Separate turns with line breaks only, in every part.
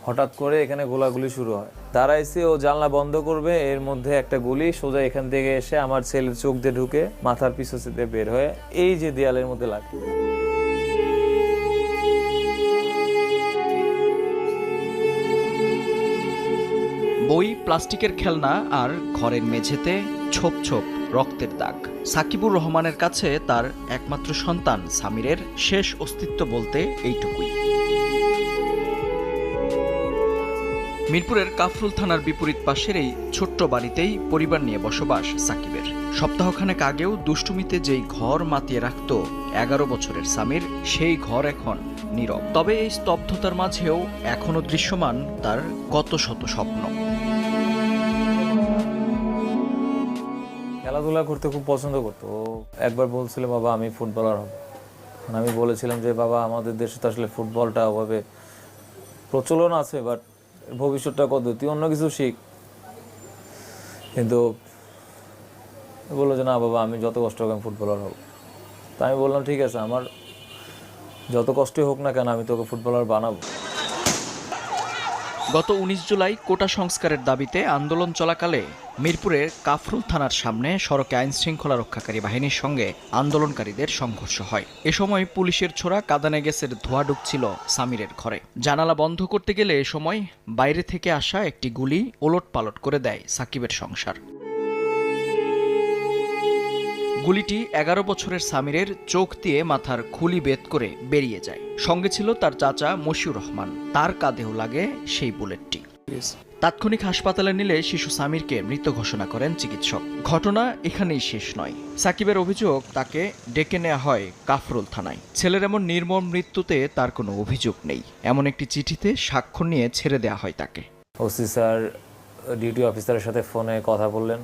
হঠাৎ করে এখানে গোলাগুলি শুরু হয়। দাঁড়াইছে, ও জানলা বন্ধ করবে, এর মধ্যে একটা গুলি সোজা এখান থেকে এসে আমার ছেলের চোখ দিয়ে ঢুকে মাথার পিছু দিয়ে বের হয়ে এই যে দেয়ালের মধ্যে লাগে।
বই, প্লাস্টিকের খেলনা আর ঘরের মেঝেতে ছোপ ছোপ রক্তের দাগ। সাকিবুর রহমানের কাছে তার একমাত্র সন্তান সামিরের শেষ অস্তিত্ব বলতে এইটুকুই। মিরপুরের কাফরুল থানার বিপরীত পাশের এই ছোট্ট বাড়িতেই পরিবার নিয়ে বসবাস সাকিবের। সপ্তাহখানেক আগেও দুষ্টুমিতে যেই ঘর মাতিয়ে রাখত 11 বছরের সামির, সেই ঘর এখন নীরব। তবে এই স্তব্ধতার মাঝেও এখনো দৃশ্যমান তার কত শত স্বপ্ন।
খেলাধুলা করতে খুব পছন্দ করতো। ও একবার বলছিল, বাবা আমি ফুটবলার হব। আমি বলেছিলাম যে বাবা, আমাদের দেশে তো আসলে ফুটবলটা ওভাবে প্রচলন আছে, বাট ভবিষ্যৎটা কত, তুই অন্য কিছু শিখ। কিন্তু বললো যে না বাবা, আমি যত কষ্ট হোক আমি ফুটবলার হব। তা আমি বললাম ঠিক আছে, আমার যত কষ্টই হোক না কেন, আমি তোকে ফুটবলার বানাবো।
গত 19 জুলাই কোটা সংস্কারের দাবিতে আন্দোলন চলাকালে মিরপুরের কাফরুল থানার সামনে সড়কে আইনশৃঙ্খলা রক্ষাকারী বাহিনীর সঙ্গে আন্দোলনকারীদের সংঘর্ষ হয়। এ সময় পুলিশের ছোড়া কাঁদানে গ্যাসের ধোঁয়া ঢুকছিল সামিরের ঘরে। জানালা বন্ধ করতে গেলে এ সময় বাইরে থেকে আসা একটি গুলি ওলটপালট করে দেয় সাকিবের সংসার। গুলিটি 11 বছরের সামিরের চোখ দিয়ে মাথার খুলি বেদ করে বেরিয়ে যায়। সঙ্গে ছিল তার চাচা মশিউর রহমান, তার কাঁধেও লাগে সেই বুলেটটি। তাৎক্ষণিক হাসপাতালে নিলে শিশু সামিরকে মৃত ঘোষণা করেন চিকিৎসক। ঘটনা এখানেই শেষ নয়। সাকিবের অভিযোগ, তাকে ডেকে নেওয়া হয় কাফরুল থানায়। ছেলের এমন নির্মম মৃত্যুতে তার কোনো অভিযোগ নেই, এমন একটি চিঠিতে স্বাক্ষর নিয়ে ছেড়ে দেওয়া হয় তাকে।
ওসি স্যার ডিউটি অফিসারের সাথে ফোনে কথা বললেন।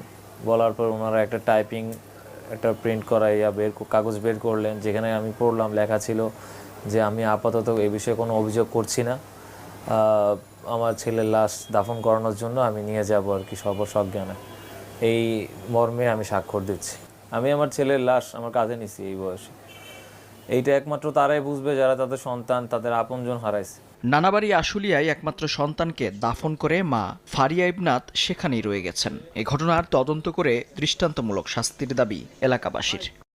বলার পর ওনারা একটা প্রিন্ট করাইয়া কাগজ বের করলেন, যেখানে আমি পড়লাম, লেখা ছিল যে আমি আপাতত এই বিষয়ে কোনো অভিযোগ করছি না। আমার ছেলের লাশ দাফন করানোর জন্য আমি নিয়ে যাব আর কি সজ্ঞানে। এই মর্মে আমি স্বাক্ষর দিচ্ছি। আমি আমার ছেলের লাশ আমার কাঁধে নিছি এই বয়সে। এইটা একমাত্র তারাই বুঝবে যারা তাদের সন্তান, তাদের আপনজন হারাইছে।
নানাবাড়ি আশুলিয়ায় একমাত্র সন্তানকে দাফন করে মা ফারিয়া ইবনাত সেখানেই রয়ে গেছেন। এ ঘটনার তদন্ত করে দৃষ্টান্তমূলক শাস্তির দাবি এলাকাবাসীর।